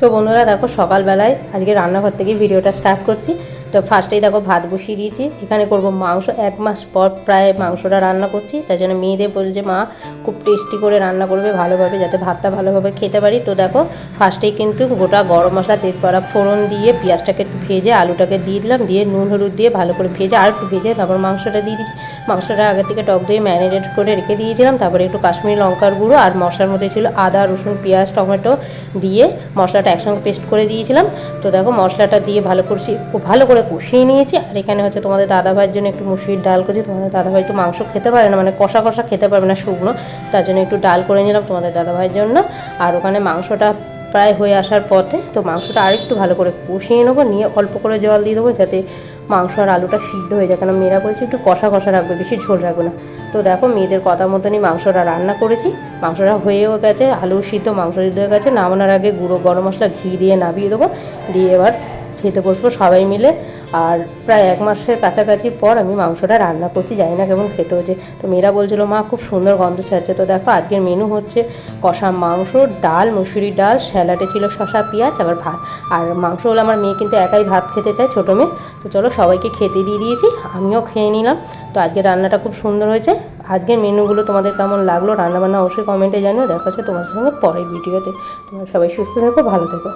তো বন্ধুরা দেখো, সকালবেলায় আজকে রান্নাঘর থেকে ভিডিওটা স্টার্ট করছি। তো ফার্স্টেই দেখো ভাত বসিয়ে দিয়েছি। এখানে করব মাংস, 1 মাস পর প্রায় মাংসটা রান্না করছি। তাই জন্য মেয়েদের বলছে যে মা খুব টেস্টি করে রান্না করবে ভালোভাবে, যাতে ভাতটা ভালোভাবে খেতে পারি। তো দেখো ফার্স্টেই কিন্তু গোটা গরম মশলা, তেজপাতা ফোড়ন দিয়ে পেঁয়াজটাকে একটু ভেজে আলুটাকে দিয়ে দিলাম, দিয়ে নুন হলুদ দিয়ে ভালো করে ভেজে আর একটু ভেজে তারপর মাংসটা দিয়ে দিচ্ছি। মাংসটা আগে থেকে টক দই ম্যারিনেট করে রেখে দিয়েছিলাম। তারপরে একটু কাশ্মীরি লঙ্কার গুঁড়ো আর মশলার মধ্যে ছিল আদা রসুন পেঁয়াজ টমেটো দিয়ে মশলাটা একসঙ্গে পেস্ট করে দিয়েছিলাম। তো দেখো মশলাটা দিয়ে ভালো করে কষিয়ে নিয়েছি। আর এখানে হচ্ছে তোমাদের দাদাভাইয়ের জন্য একটু মুসুরির ডাল করছি। তোমাদের দাদাভাই একটু মাংস খেতে পারে না, মানে কষা কষা খেতে পারবে না শুকনো, তার জন্য একটু ডাল করে নিলাম তোমাদের দাদাভাইয়ের জন্য। আর ওখানে মাংসটা প্রায় হয়ে আসার পথে, তো মাংসটা আরেকটু ভালো করে কষিয়ে নেবো, নিয়ে অল্প করে জল দিয়ে দেবো যাতে মাংস আর আলুটা সিদ্ধ হয়ে যায়। কেন মেয়েরা করেছি একটু কষা কষা রাখবে, বেশি ঝোল রাখবে না। তো দেখো মেয়েদের কথা মতনই মাংসটা রান্না করেছি। মাংসটা হয়েও গেছে, আলু সিদ্ধ মাংস সিদ্ধ হয়ে গেছে। নামানোর আগে গুঁড়ো গরম মশলা ঘি দিয়ে নামিয়ে দেবো, দিয়ে এবার খেতে বসবো সবাই মিলে। আর প্রায় 1 মাসের কাছাকাছি পর আমি মাংসটা রান্না করছি, জানি না কেমন খেতে হচ্ছে। তো মেয়েরা বলছিল মা খুব সুন্দর গন্ধ ছাড়ছে। তো দেখো আজকের মেনু হচ্ছে কষা মাংস, ডাল মুসুরি ডাল, স্যালাডে ছিল শসা পেঁয়াজ, আবার ভাত। আর মাংস হলো আমার মেয়ে কিন্তু একাই ভাত খেতে চায়, ছোটো মেয়ে। তো চলো সবাইকে খেতে দিয়ে দিয়েছি, আমিও খেয়ে নিলাম। তো আজকের রান্নাটা খুব সুন্দর হয়েছে। আজকের মেনুগুলো তোমাদের কেমন লাগলো রান্নাবান্না অবশ্যই কমেন্টে জানিও। দেখা হচ্ছে তোমাদের সঙ্গে পরের ভিডিওতে। তোমরা সবাই সুস্থ থেকো, ভালো থেকো।